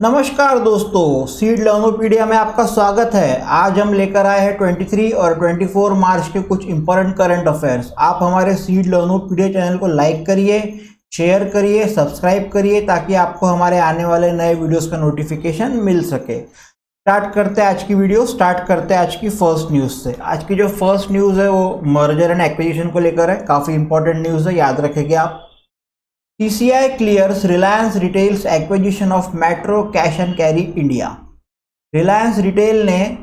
नमस्कार दोस्तों, सीड लर्नोपीडिया में आपका स्वागत है। आज हम लेकर आए हैं 23 और 24 मार्च के कुछ इंपॉर्टेंट करंट अफेयर्स। आप हमारे सीड लर्नोपीडिया चैनल को लाइक करिए, शेयर करिए, सब्सक्राइब करिए ताकि आपको हमारे आने वाले नए वीडियोस का नोटिफिकेशन मिल सके। स्टार्ट करते हैं आज की वीडियो। स्टार्ट करते हैं आज की फर्स्ट न्यूज़ से। आज की जो फर्स्ट न्यूज़ है वो मर्जर एंड एक्विजिशन को लेकर है। काफ़ी इंपॉर्टेंट न्यूज़ है, याद रखेंगे आप। TCI clears Reliance Retail's acquisition of Metro Cash and Carry India। Reliance retail ने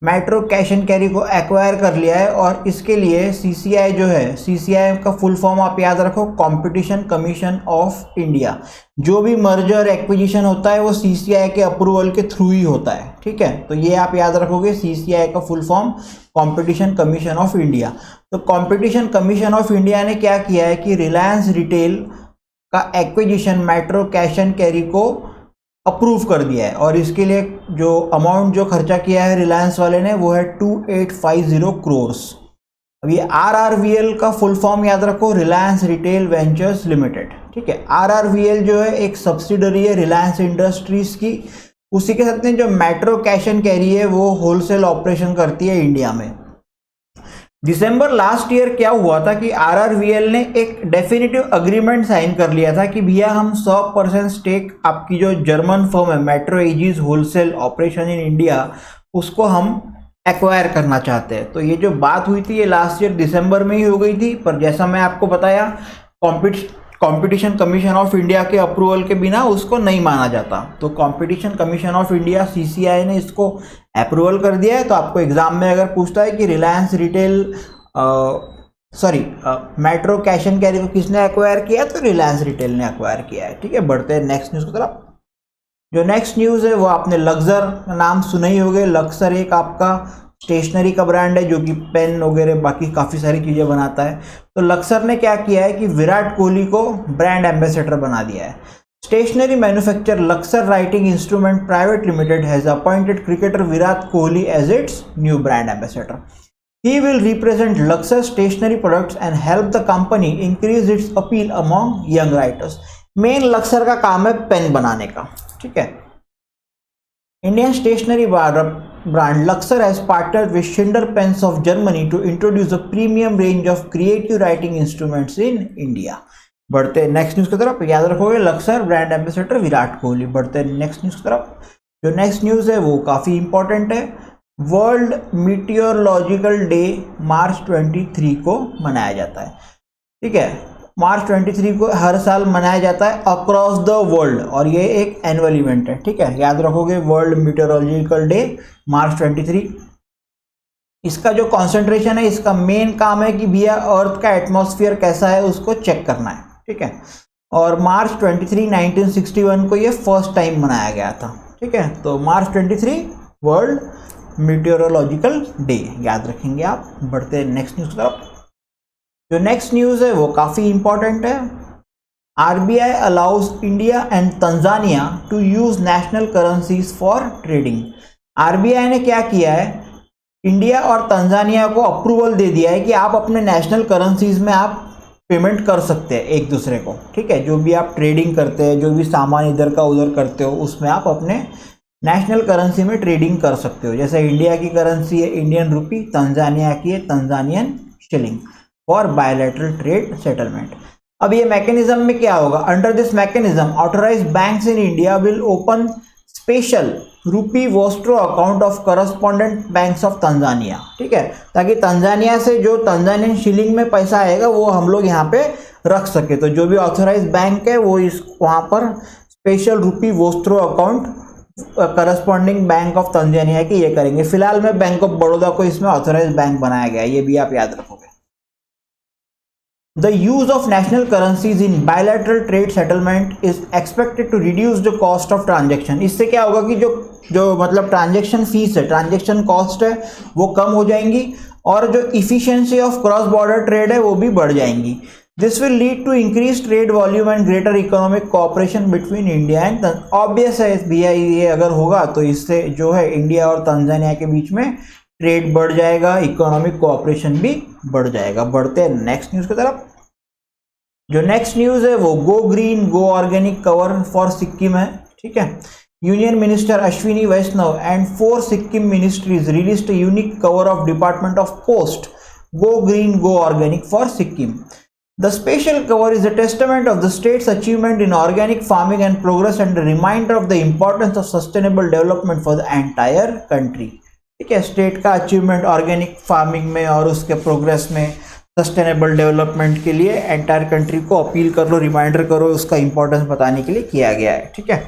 मेट्रो कैश एंड कैरी को एक्वायर कर लिया है और इसके लिए CCI जो है, CCI का फुल फॉर्म आप याद रखो, कंपटीशन कमीशन ऑफ इंडिया। जो भी मर्जर एक्विजिशन होता है वो CCI के अप्रूवल के थ्रू ही होता है, ठीक है। तो ये आप याद रखोगे, CCI का full form competition commission of India. तो कंपटीशन कमीशन ऑफ इंडिया ने क्या किया है कि रिलायंस रिटेल का acquisition metro cash and carry को अप्रूव कर दिया है और इसके लिए जो अमाउंट जो खर्चा किया है रिलायंस वाले ने वो है 2850 करोड़। अब ये RRVL का फुल फॉर्म याद रखो, रिलायंस रिटेल वेंचर्स लिमिटेड, ठीक है। RRVL जो है एक सब्सिडरी है रिलायंस इंडस्ट्रीज की। उसी के साथ में जो मेट्रो कैश एंड कैरी है वो होलसेल ऑपरेशन करती है इंडिया में। दिसंबर लास्ट ईयर क्या हुआ था कि RRVL ने एक डेफिनेटिव अग्रीमेंट साइन कर लिया था कि भैया हम 100% स्टेक आपकी जो जर्मन फर्म है metro aegis wholesale operation in India, उसको हम एक्वायर करना चाहते हैं। तो ये जो बात हुई थी ये लास्ट ईयर दिसंबर में ही हो गई थी, पर जैसा मैं आपको बताया कंपटीशन कमीशन ऑफ इंडिया के अप्रूवल के बिना उसको नहीं माना जाता। तो competition commission of India CCI ने इसको अप्रूवल कर दिया है। तो आपको एग्जाम में अगर पूछता है कि Reliance retail metro cash and carry को किसने एक्वायर किया, तो रिलायंस रिटेल ने एक्वायर किया है, ठीक है। बढ़ते हैं नेक्स्ट न्यूज़ की तरफ। जो नेक्स्ट न्यूज़ है वो आपने लक्सर नाम सुना ही होगा। लक्सर एक आपका स्टेशनरी का ब्रांड है जो कि पेन वगैरह बाकी काफ़ी सारी चीज़ें बनाता है। तो लक्सर ने क्या किया है कि विराट कोहली को ब्रांड एम्बेसडर बना दिया है। Stationery manufacture Luxor Writing Instrument Private Limited has appointed cricketer Virat Kohli as its new brand ambassador. He will represent Luxor stationery products and help the company increase its appeal among young writers। Main Luxor का काम है pen बनाने का, ठीक है। Indian stationery brand Luxor has partnered with Schindler Pens of Germany to introduce a premium range of creative writing instruments in India। बढ़ते हैं next news की तरफ। याद रखोगे लक्सर ब्रांड एम्बेसडर विराट कोहली। बढ़ते हैं नेक्स्ट न्यूज़ की तरफ। जो नेक्स्ट न्यूज़ है वो काफ़ी इंपॉर्टेंट है। वर्ल्ड मीटियोरोलॉजिकल डे मार्च 23 को मनाया जाता है, ठीक है। मार्च 23 को हर साल मनाया जाता है अक्रॉस द वर्ल्ड और ये एक एनुअल इवेंट है, ठीक है। याद रखोगे वर्ल्ड मीटियोरोलॉजिकल डे मार्च 23। इसका जो कॉन्सेंट्रेशन है, इसका मेन काम है कि भैया अर्थ का एटमॉस्फेयर कैसा है उसको चेक करना है, ठीक है। और मार्च 23 1961 को ये फर्स्ट टाइम मनाया गया था, ठीक है। तो मार्च 23 वर्ल्ड मीटियोरोलॉजिकल डे याद रखेंगे आप। बढ़ते हैं नेक्स्ट न्यूज़ की तरफ। जो नेक्स्ट न्यूज़ है वो काफ़ी इंपॉर्टेंट है। RBI allows India and Tanzania to use national currencies for trading. RBI ने क्या किया है, इंडिया और तंजानिया को अप्रूवल दे दिया है कि आप अपने नेशनल करेंसीज में आप पेमेंट कर सकते हैं एक दूसरे को, ठीक है। जो भी आप ट्रेडिंग करते हैं, जो भी सामान इधर का उधर करते हो, उसमें आप अपने नेशनल करेंसी में ट्रेडिंग कर सकते हो। जैसे इंडिया की करेंसी है इंडियन रुपी, तंजानिया की है Tanzanian shilling for bilateral trade settlement. अब ये मैकेनिज्म में क्या होगा, under this mechanism authorised banks in India will open special rupee vostro account of correspondent banks of Tanzania, ठीक है। ताकि तंजानिया से जो तंजानियन शिलिंग में पैसा आएगा वो हम लोग यहाँ पे रख सके। तो जो भी ऑथराइज्ड बैंक है वो इस वहाँ पर special rupee vostro account corresponding bank of Tanzania की ये करेंगे। फिलहाल में बैंक ऑफ बड़ौदा को इसमें ऑथराइज्ड बैंक बनाया गया है, ये भी आप याद रखोगे। The use of national currencies in bilateral trade settlement is expected to reduce the cost of transaction। इससे क्या होगा कि जो मतलब ट्रांजेक्शन फीस है, ट्रांजेक्शन कॉस्ट है, वो कम हो जाएंगी और जो efficiency of cross border trade है वो भी बढ़ जाएंगी। This will lead to increase trade volume and greater economic cooperation between India and obvious है भैया, ये अगर होगा तो इससे जो है इंडिया और तंजानिया के बीच में ट्रेड बढ़ जाएगा, इकोनॉमिक कोऑपरेशन भी बढ़ जाएगा। बढ़ते हैं नेक्स्ट न्यूज़ की तरफ। जो नेक्स्ट न्यूज़ है वो go green go organic cover for Sikkim है, ठीक है। Union Minister Ashwini Vaishnav and 4 Sikkim ministries released a unique cover of Department of Post, Go Green, Go Organic for Sikkim. The special cover is a testament of the state's achievement in organic farming and progress and a reminder of the importance of sustainable development for the entire country. ठीक है, state का achievement organic farming में और उसके progress में sustainable development के लिए entire country को अपील कर लो, रिमाइंडर करो, उसका इंपॉर्टेंस बताने के लिए किया गया है. ठीक है.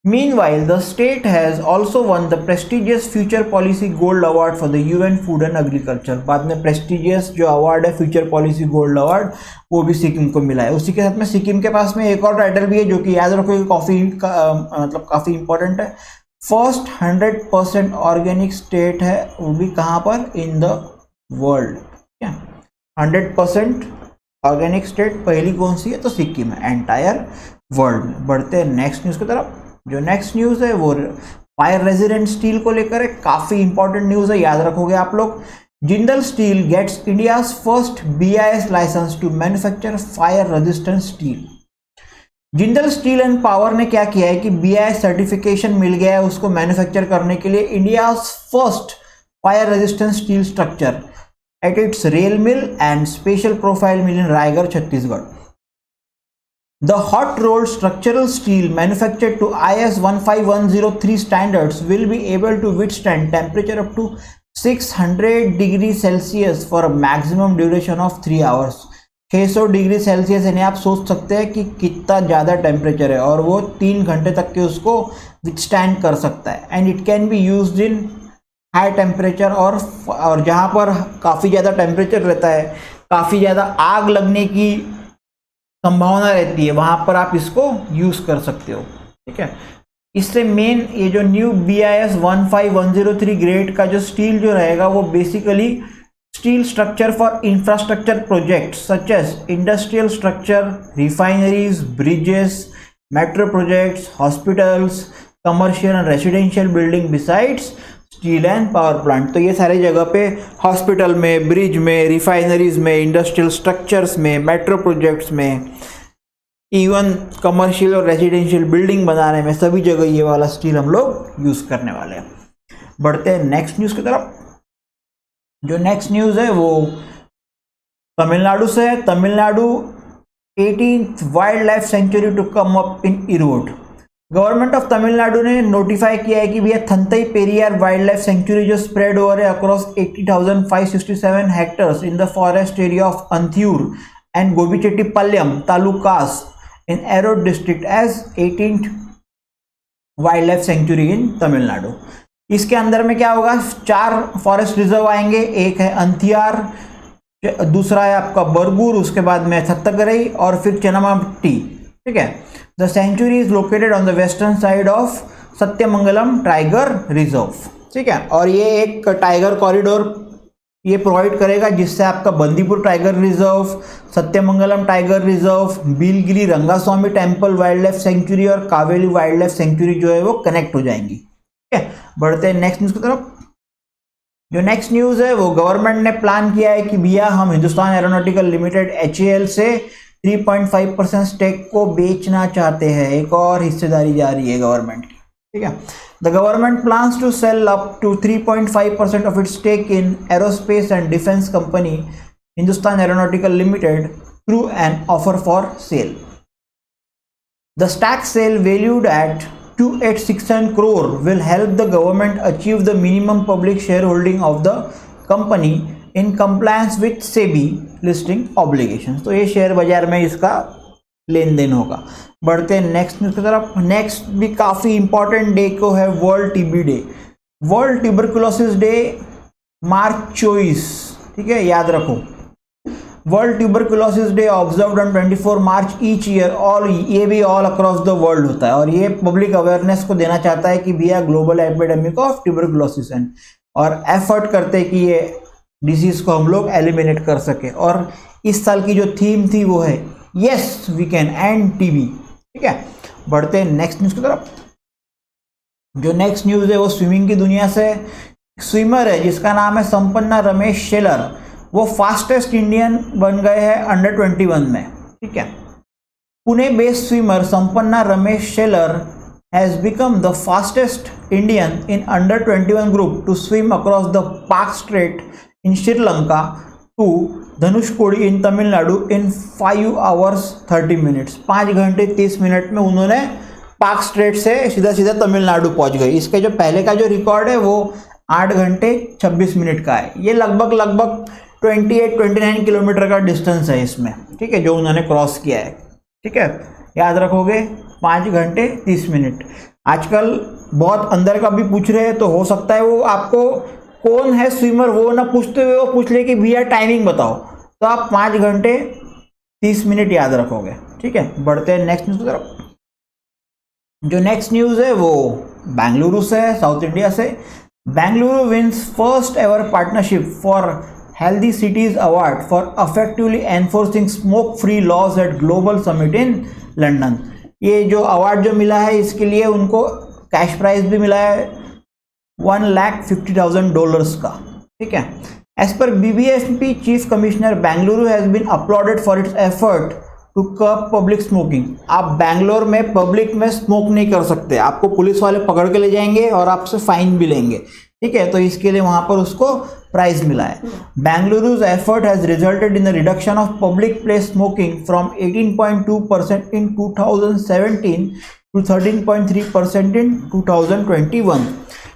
Meanwhile, the state has also won the prestigious Future Policy Gold Award for the UN Food and Agriculture. बाद में prestigious जो अवार्ड है Future Policy Gold Award वो भी सिक्किम को मिला है. उसी के साथ में सिक्किम के पास में एक और टाइटल भी है जो कि याद रखो मतलब काफ़ी इंपॉर्टेंट है. फर्स्ट 100% ऑर्गेनिक स्टेट है, वो भी कहाँ पर, in the world. 100% organic state पहली कौन सी है, तो सिक्किम है एंटायर वर्ल्ड में. बढ़ते हैं नेक्स्ट न्यूज़ की तरफ. जो नेक्स्ट न्यूज़ है वो फायर रेजिडेंट स्टील को लेकर है. काफ़ी इंपॉर्टेंट न्यूज़ है, याद रखोगे आप लोग. Jindal steel gets India's first BIS licence to manufacture fire resistant steel. Jindal Steel and Power ने क्या किया है कि BIS सर्टिफिकेशन मिल गया है उसको मैन्युफैक्चर करने के लिए India's first fire resistant steel structure at its rail mill and special profile mill in Raigarh, Chhattisgarh. The hot rolled structural steel manufactured to IS 15103 standards will be able to withstand temperature up to 600 degrees Celsius for a maximum duration of 3 hours. 600 degree Celsius यानी आप सोच सकते हैं कि कितना ज़्यादा temperature है और वो 3 घंटे तक के उसको विथस्टैंड कर सकता है. And it can be used in high temperature और जहाँ पर काफ़ी ज़्यादा टेम्परेचर रहता है, काफ़ी ज़्यादा आग लगने की संभावना रहती है, वहाँ पर आप इसको यूज़ कर सकते हो. ठीक है. इससे मेन ये जो न्यू BIS 15103 ग्रेड का जो स्टील जो रहेगा वो basically steel structure for infrastructure project such as industrial structure, refineries, bridges, metro projects, hospitals, commercial and residential building besides steel and power plant. तो ये सारी जगह पे हॉस्पिटल में, ब्रिज में, रिफाइनरीज में, इंडस्ट्रियल स्ट्रक्चर्स में, मेट्रो प्रोजेक्ट्स में, इवन कमर्शियल और रेजिडेंशियल बिल्डिंग बनाने में, सभी जगह ये वाला स्टील हम लोग यूज़ करने वाले हैं. बढ़ते हैं नेक्स्ट न्यूज़ की तरफ. जो नेक्स्ट न्यूज़ है वो तमिलनाडु से है. Tamil Nadu 18th wildlife sanctuary to come up in Erode. Government of Tamil Nadu ने नोटिफाई किया है कि भैया Thanthai Periyar wildlife sanctuary जो स्प्रेड ओवर है across 80,567 hectares in the forest area of Anthiyur and Gobichettipalayam talukas in Erode district as 18th wildlife sanctuary in Tamil Nadu. इसके अंदर में क्या होगा, 4 फॉरेस्ट रिजर्व आएंगे. एक है अंथियार, दूसरा है आपका बरगुर, उसके बाद में थत्तकरई और फिर चेन्नामट्टी. ठीक है. The sanctuary is located on the western side of Sathyamangalam tiger reserve. ठीक है. और ये एक टाइगर कॉरिडोर ये प्रोवाइड करेगा जिससे आपका Bandipur tiger reserve, Sathyamangalam tiger reserve, Biligiri Rangaswamy temple wild life sanctuary और कावेली वाइल्ड लाइफ सेंचुरी जो है वो कनेक्ट हो जाएंगी. ठीक है. बढ़ते हैं नेक्स्ट न्यूज़ की तरफ. जो नेक्स्ट न्यूज़ है वो गवर्नमेंट ने प्लान किया है कि भैया हम हिंदुस्तान एरोनॉटिकल लिमिटेड HAL से 3.5% स्टेक को बेचना चाहते हैं. एक और हिस्सेदारी जा रही है गवर्नमेंट की. ठीक है. The government plans to sell up to 3.5% of its stake in aerospace and defence company Hindustan Aeronautical Limited through an offer for sale. The stake sale valued at 2867 crore will help the government achieve the minimum public shareholding of the company in compliance with SEBI listing obligations. तो ये share बाजार में इसका लेन then होगा. बढ़ते हैं next news की तरफ. नेक्स्ट भी काफ़ी इंपॉर्टेंट डे को है world TB day. World tuberculosis day March 24. ठीक है, याद रखो. World tuberculosis day observed on 24 March each year. All ये भी ऑल अक्रॉस द वर्ल्ड होता है और ये पब्लिक अवेयरनेस को देना चाहता है कि भैया global epidemic of tuberculosis and और एफर्ट करते हैं कि ये डिजीज को हम लोग एलिमिनेट कर सके. और इस साल की जो थीम थी वो है yes we can end TB. ठीक है. बढ़ते हैं नेक्स्ट न्यूज़ की तरफ. जो नेक्स्ट न्यूज़ है वो स्विमिंग की दुनिया से. स्विमर है जिसका नाम है संपन्ना रमेश शेलर. वो फास्टेस्ट इंडियन बन गए हैं अंडर 21 में. ठीक है. Pune based swimmer Sampanna Ramesh Shelar has become the fastest Indian in under 21 group to swim across the Park Strait in Sri Lanka to Dhanushkodi in Tamil Nadu in 5 hours 30 minutes. 5 घंटे 30 मिनट में उन्होंने पार्क स्ट्रेट से सीधा सीधा तमिलनाडु पहुंच गए। इसके जो पहले का जो रिकॉर्ड है वो 8 घंटे 26 मिनट का है। ये लगभग 28-29 किलोमीटर का डिस्टेंस है इसमें, ठीक है, जो उन्होंने क्रॉस किया है। ठीक है, याद रखोगे 5 घंटे 30 मिनट। आजकल बहुत अंदर का भी पूछ रहे हैं, तो हो सकता है वो आपको कौन है स्विमर वो ना पूछते हुए वो पूछ ले कि भैया टाइमिंग बताओ, तो आप 5 घंटे 30 मिनट याद रखोगे। ठीक है, बढ़ते हैं नेक्स्ट न्यूज़ की तरफ। जो नेक्स्ट न्यूज़ है वो बेंगलुरु से है, साउथ इंडिया से। Bengaluru wins first ever Partnership for Healthy Cities award for effectively enforcing smoke free laws at global summit in London. ये जो अवार्ड जो मिला है इसके लिए उनको कैश प्राइज भी मिला है $1,50,000 का। ठीक है, as per BBMP chief commissioner Bengaluru has been uploaded for its effort to curb public smoking. आप बैंगलोर में पब्लिक में स्मोक नहीं कर सकते, आपको पुलिस वाले पकड़ के ले जाएंगे और आपसे फाइन भी लेंगे। ठीक है, तो इसके लिए वहां पर उसको प्राइज मिला है। Bengaluru's effort has resulted in the reduction of public place smoking from 18.2% in 2017 to 13.3% in 2021.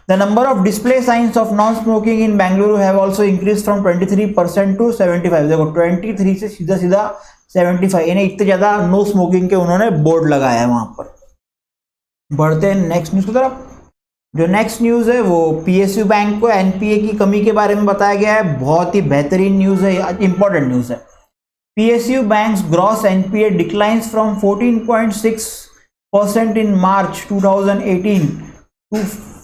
The number of display signs of non-smoking in Bengaluru have also increased from 23% to 75. देखो 23 से सीधा सीधा 75, यानी इतने ज़्यादा नो स्मोकिंग के उन्होंने बोर्ड लगाया है वहाँ पर। बढ़ते हैं नेक्स्ट न्यूज़ की तरफ। जो नेक्स्ट न्यूज़ है वो PSU बैंक को NPA की कमी के बारे में बताया गया है। बहुत ही बेहतरीन न्यूज़ है, इंपॉर्टेंट न्यूज़ है। PSU banks gross NPA declines from 14.6% in March 2018 to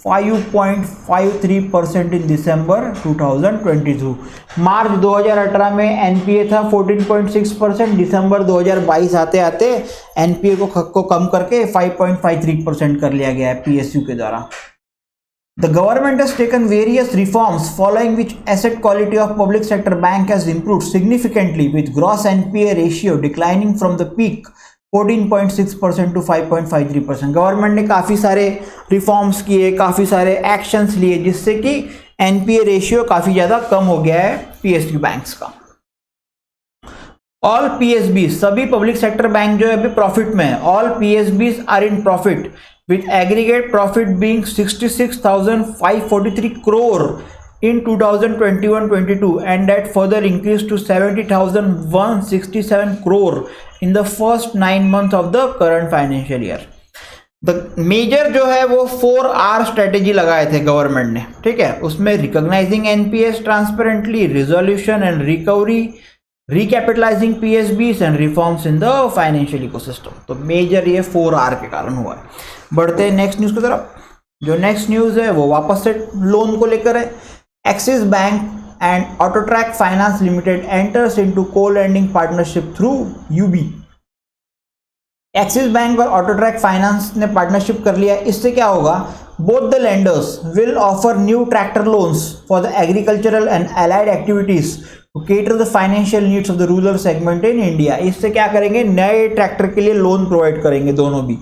5.53% in December 2022। मार्च 2018 में NPA था 14.6%, दिसंबर 2022 आते आते NPA को कम करके 5.53% कर लिया गया है PSU के द्वारा। The government has taken various reforms following which asset quality of public sector bank has improved significantly with gross NPA ratio declining from the peak 14.6% to 5.53%। Government ने काफ़ी सारे रिफॉर्म्स किए, काफ़ी सारे एक्शंस लिए, जिससे कि NPA रेशियो काफ़ी ज़्यादा कम हो गया है PSU बैंक्स का। ऑल PSBs, सभी पब्लिक सेक्टर बैंक जो है अभी प्रॉफिट में है। All PSBs are in profit with aggregate profit being 66,543 crore in 2021-22 and that further increased to 70,167 crore in the first 9 months of the current financial year। The major जो है वो 4R strategy लगाए थे government ने। ठीक है, उसमें recognising NPS transparently, resolution and recovery, recapitalising PSBs and reforms in the financial ecosystem. तो मेजर ये 4R के कारण हुआ है। बढ़ते हैं नेक्स्ट न्यूज़ की तरफ। जो नेक्स्ट न्यूज़ है वो वापस से लोन को लेकर है। Axis Bank and Autotrak Finance Limited enters into co-lending partnership through UB। Axis Bank और ऑटोट्रैक फाइनेंस ने पार्टनरशिप कर लिया। इससे क्या होगा, both the lenders will offer new tractor loans for the agricultural and allied activities to cater the financial needs of the rural segment in India. इससे क्या करेंगे, नए ट्रैक्टर के लिए लोन प्रोवाइड करेंगे दोनों भी।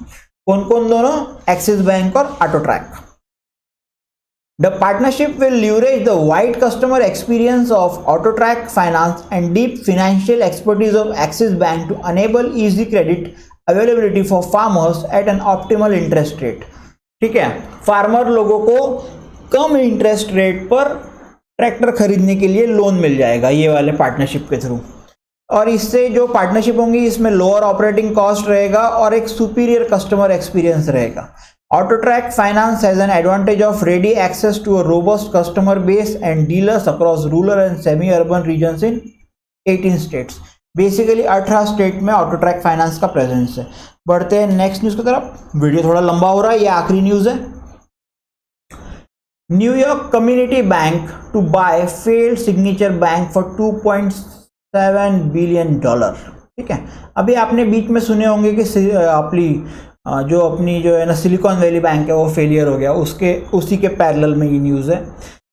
कौन कौन दोनों, एक्सिस बैंक और ऑटोट्रैक। The partnership will leverage the wide customer experience of AutoTrack Finance and deep financial expertise of Axis Bank to enable easy credit availability for farmers at an optimal interest rate। ठीक है, farmer लोगों को कम interest rate पर tractor खरीदने के लिए loan मिल जाएगा ये वाले पार्टनरशिप के थ्रू। और इससे जो पार्टनरशिप होंगी इसमें लोअर ऑपरेटिंग कॉस्ट रहेगा और एक सुपीरियर कस्टमर एक्सपीरियंस रहेगा। AutoTrack Finance has an advantage of ready access to a robust customer base and dealers across rural and semi-urban regions in 18 states। Basically 18 state में AutoTrack Finance का presence है। बढ़ते हैं next news की तरफ। Video थोड़ा लंबा हो रहा है, ये आखिरी न्यूज़ है। New York Community Bank to buy failed Signature Bank for $2.7 billion. ठीक है, अभी आपने बीच में सुने होंगे कि अपनी जो है ना सिलिकॉन वैली बैंक है वो फेलियर हो गया, उसी के पैरेलल में ये न्यूज़ है।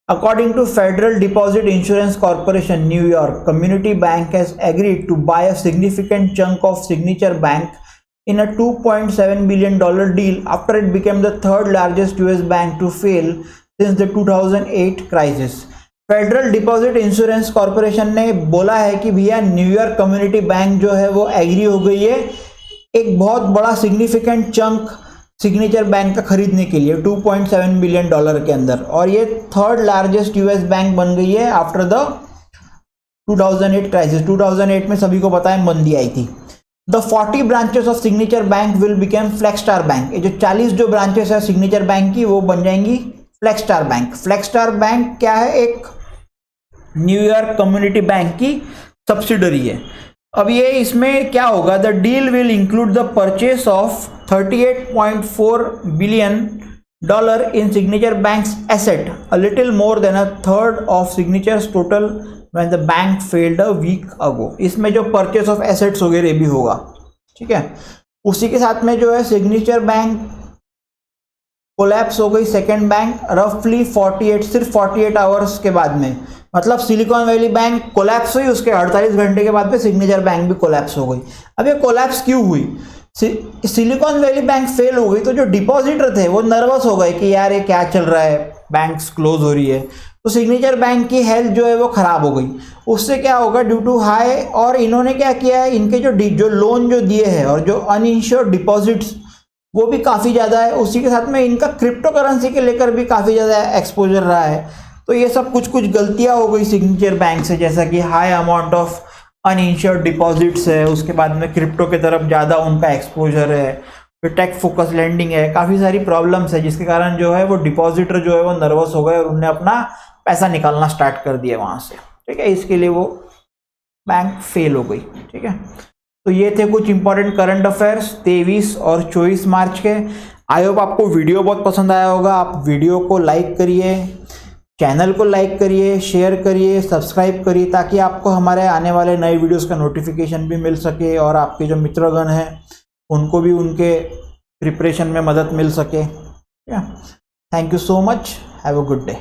According to Federal Deposit Insurance Corporation, New York Community Bank has agreed to buy a significant chunk of Signature Bank in a $2.7 billion deal after it became the third largest US bank to fail since the 2008 crisis. Federal Deposit insurance corporation ने बोला है कि भैया New York Community bank जो है वो agree हो गई है एक बहुत बड़ा सिग्निफिकेंट चंक सिग्नेचर बैंक का खरीदने के लिए $2.7 बिलियन के अंदर, और ये थर्ड लार्जेस्ट यूएस बैंक बन गई है आफ्टर द 2008 क्राइसिस। 2008 में सभी को पता है मंदी आई थी। The 40 branches of Signature Bank will become Flagstar Bank. ये जो 40 जो ब्रांचेस है सिग्नेचर बैंक की वो बन जाएंगी फ्लैगस्टार बैंक। फ्लैगस्टार बैंक क्या है? एक न्यूयॉर्क कम्युनिटी बैंक की सब्सिडरी है। अब ये इसमें क्या होगा? The deal will include the purchase of $38.4 billion in Signature Bank's asset, a little more than a third of Signature's total when the bank failed a week ago। इसमें जो purchase of assets वगैरह भी होगा, ठीक है। उसी के साथ में जो है सिग्नेचर बैंक कोलैप्स हो गई सेकेंड बैंक रफली 48 सिर्फ 48 आवर्स के बाद में। मतलब सिलिकॉन वैली बैंक कोलैप्स हुई, उसके 48 घंटे के बाद में सिग्नेचर बैंक भी कोलैप्स हो गई। अब ये कोलैप्स क्यों हुई? सिलिकॉन वैली बैंक फेल हो गई तो जो डिपॉजिटर थे वो नर्वस हो गए कि यार ये क्या चल रहा है, बैंक्स क्लोज हो रही है, तो सिग्नेचर बैंक की हेल्थ जो है वो खराब हो गई। उससे क्या होगा? ड्यू टू हाई, और इन्होंने क्या किया है, इनके जो लोन जो दिए हैं और जो अनइंश्योर्ड डिपॉजिट्स वो भी काफ़ी ज़्यादा है। उसी के साथ में इनका क्रिप्टो करेंसी के लेकर भी काफ़ी ज़्यादा एक्सपोजर रहा है। तो ये सब कुछ गलतियाँ हो गई सिग्नेचर बैंक से, जैसा कि high amount of uninsured deposits है, उसके बाद में क्रिप्टो की तरफ ज़्यादा उनका एक्सपोजर है, फिर टेक फोकस लैंडिंग है, काफ़ी सारी प्रॉब्लम्स है, जिसके कारण जो है वो डिपॉजिटर जो है वो नर्वस हो गए और उन्होंने अपना पैसा निकालना स्टार्ट कर दिया वहाँ से, ठीक है। इसके लिए वो बैंक फेल हो गई, ठीक है। तो ये थे कुछ इंपॉर्टेंट करंट अफेयर्स 23 और 24 मार्च के। आई होप आपको वीडियो बहुत पसंद आया होगा। आप वीडियो को लाइक करिए, चैनल को लाइक करिए, शेयर करिए, सब्सक्राइब करिए, ताकि आपको हमारे आने वाले नए वीडियोस का नोटिफिकेशन भी मिल सके और आपके जो मित्रगण हैं उनको भी उनके प्रिपरेशन में मदद मिल सके। Thank you so much, have a good day.